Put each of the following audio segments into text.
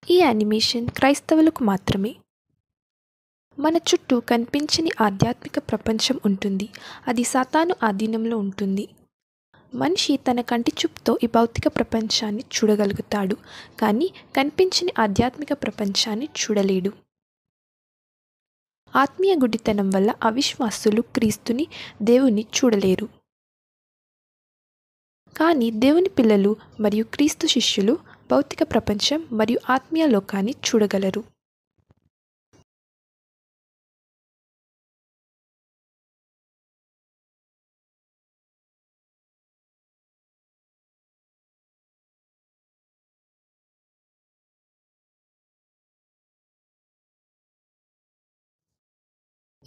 ఈ యానిమేషన్ క్రైస్తవులకు మాత్రమే. మన చుట్టూ కనిపించని ఆధ్యాత్మిక ప్రపంచం ఉంటుంది. అది సాతాను ఆధీనంలో ఉంటుంది. మనిషి తన కంటి చూపుతో ఈ భౌతిక ప్రపంచాన్ని చూడగలుగుతాడు, కానీ కనిపించని ఆధ్యాత్మిక ప్రపంచాన్ని చూడలేడు. ఆత్మీయ గుడ్డితనం వల్ల అవిశ్వాసులు క్రీస్తుని, దేవుని చూడలేరు. కానీ దేవుని పిల్లలు మరియు క్రీస్తు శిష్యులు భౌతిక ప్రపంచం మరియు ఆత్మీయ లోకాన్ని చూడగలరు.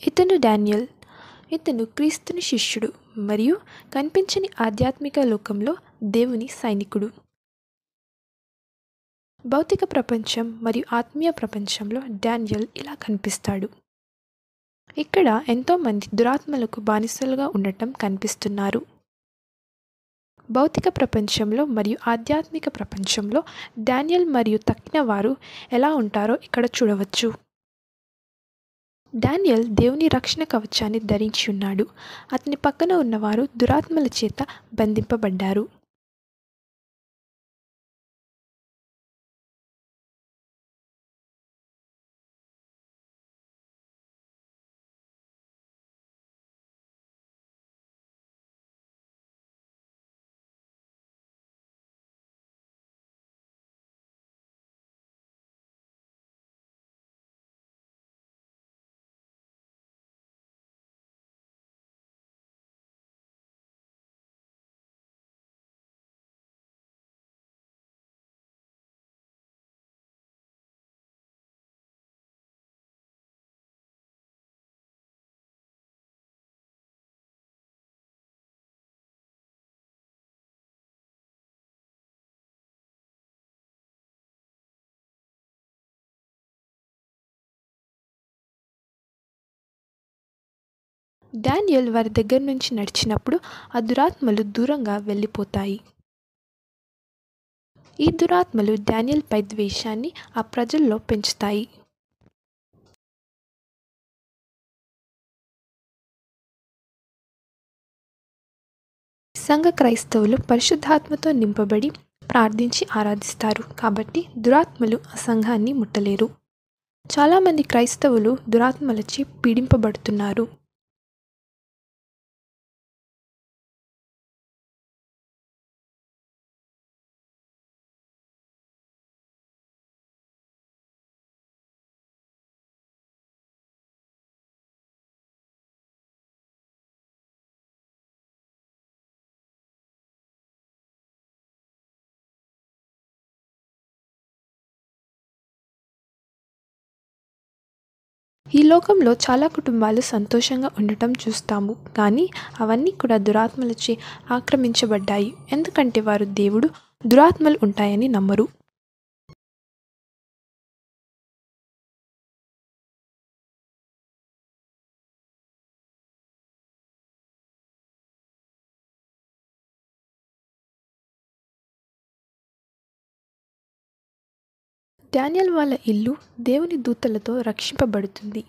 ఇతను డానియల్. ఇతను క్రీస్తుని శిష్యుడు మరియు కనిపించని ఆధ్యాత్మిక లోకంలో దేవుని సైనికుడు. భౌతిక ప్రపంచం మరియు ఆత్మీయ ప్రపంచంలో డానియల్ ఇలా కనిపిస్తాడు. ఇక్కడ ఎంతోమంది దురాత్మలకు బానిసలుగా ఉండటం కనిపిస్తున్నారు. భౌతిక ప్రపంచంలో మరియు ఆధ్యాత్మిక ప్రపంచంలో డానియల్ మరియు తక్కిన వారు ఎలా ఉంటారో ఇక్కడ చూడవచ్చు. డానియల్ దేవుని రక్షణ కవచాన్ని ధరించి ఉన్నాడు. అతని పక్కన ఉన్నవారు దురాత్మల చేత బంధింపబడ్డారు. డానియల్ వారి దగ్గర నుంచి నడిచినప్పుడు ఆ దురాత్మలు దూరంగా వెళ్ళిపోతాయి. ఈ దురాత్మలు డానియల్ పై ద్వేషాన్ని ఆ ప్రజల్లో పెంచుతాయి. సంఘ క్రైస్తవులు పరిశుద్ధాత్మతో నింపబడి ప్రార్థించి ఆరాధిస్తారు, కాబట్టి దురాత్మలు ఆ సంఘాన్ని ముట్టలేరు. చాలామంది క్రైస్తవులు దురాత్మలచే పీడింపబడుతున్నారు. ఈ లోకంలో చాలా కుటుంబాలు సంతోషంగా ఉండటం చూస్తాము, కానీ అవన్నీ కూడా దురాత్మలచే ఆక్రమించబడ్డాయి. ఎందుకంటే వారు దేవుడు, దురాత్మలు ఉంటాయని నమ్మరు. డానియల్ వాళ్ళ ఇల్లు దేవుని దూతలతో రక్షింపబడుతుంది.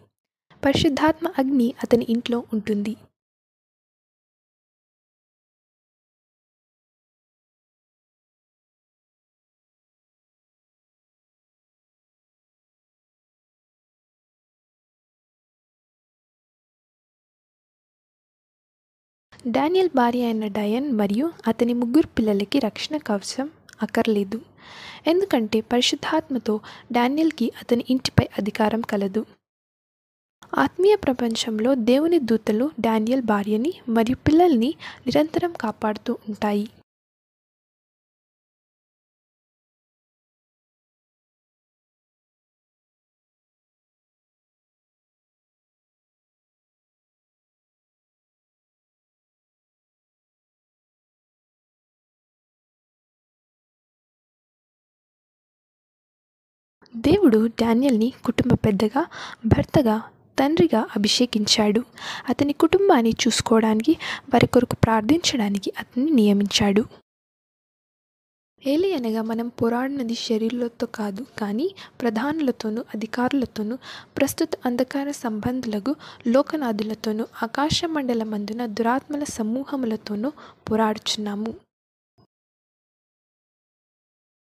పరిశుద్ధాత్మ అగ్ని అతని ఇంట్లో ఉంటుంది. డానియల్ భార్య అయిన డయన్ మరియు అతని 3 పిల్లలకి రక్షణ కవచం అక్కర్లేదు, ఎందుకంటే పరిశుద్ధాత్మతో డానియల్కి అతని ఇంటిపై అధికారం కలదు. ఆత్మీయ ప్రపంచంలో దేవుని దూతలు డానియల్ భార్యని మరియు పిల్లల్ని నిరంతరం కాపాడుతూ ఉంటాయి. దేవుడు డానియల్ని కుటుంబ పెద్దగా, భర్తగా, తండ్రిగా అభిషేకించాడు. అతని కుటుంబాన్ని చూసుకోవడానికి, వారి కొరకు ప్రార్థించడానికి అతన్ని నియమించాడు. ఏలి అనగా మనం పోరాడినది శరీరులతో కాదు కానీ ప్రధానులతోనూ అధికారులతోనూ ప్రస్తుత అంధకార సంబంధులకు లోకనాథులతోనూ ఆకాశమండలమందున దురాత్మల సమూహములతోనూ పోరాడుచున్నాము.